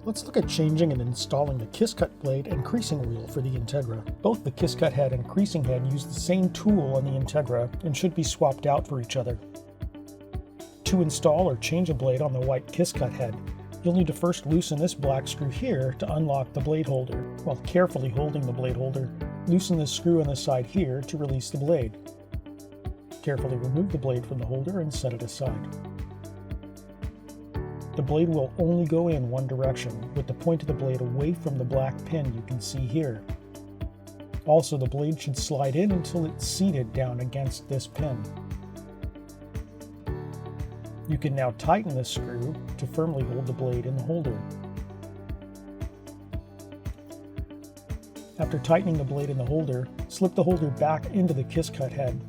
Let's look at changing and installing the kiss cut blade and creasing wheel for the Integra. Both the kiss cut head and creasing head use the same tool on the Integra and should be swapped out for each other. To install or change a blade on the white kiss cut head, you'll need to first loosen this black screw here to unlock the blade holder. While carefully holding the blade holder, loosen the screw on the side here to release the blade. Carefully remove the blade from the holder and set it aside. The blade will only go in one direction, with the point of the blade away from the black pin you can see here. Also, the blade should slide in until it's seated down against this pin. You can now tighten this screw to firmly hold the blade in the holder. After tightening the blade in the holder, slip the holder back into the kiss cut head.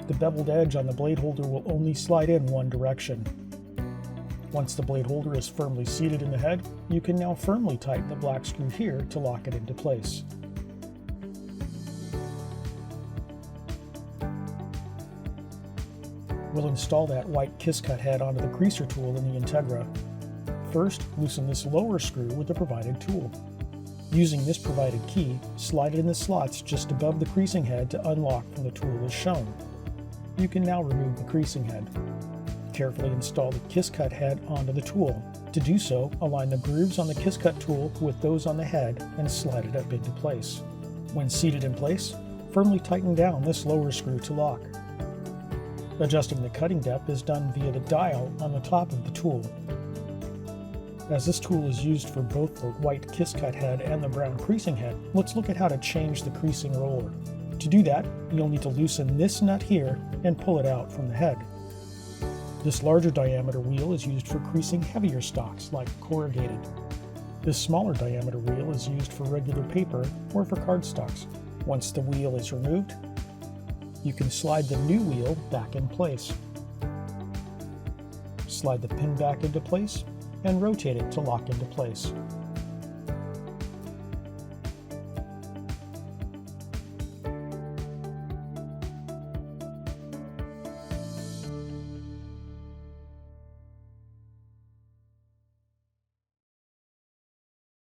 The beveled edge on the blade holder will only slide in one direction. Once the blade holder is firmly seated in the head, you can now firmly tighten the black screw here to lock it into place. We'll install that white kiss cut head onto the creaser tool in the Integra. First, loosen this lower screw with the provided tool. Using this provided key, slide it in the slots just above the creasing head to unlock from the tool as shown. You can now remove the creasing head. Carefully install the kiss cut head onto the tool. To do so, align the grooves on the kiss cut tool with those on the head and slide it up into place. When seated in place, firmly tighten down this lower screw to lock. Adjusting the cutting depth is done via the dial on the top of the tool. As this tool is used for both the white kiss cut head and the brown creasing head, let's look at how to change the creasing roller. To do that, you'll need to loosen this nut here and pull it out from the head. This larger diameter wheel is used for creasing heavier stocks like corrugated. This smaller diameter wheel is used for regular paper or for cardstocks. Once the wheel is removed, you can slide the new wheel back in place. Slide the pin back into place and rotate it to lock into place.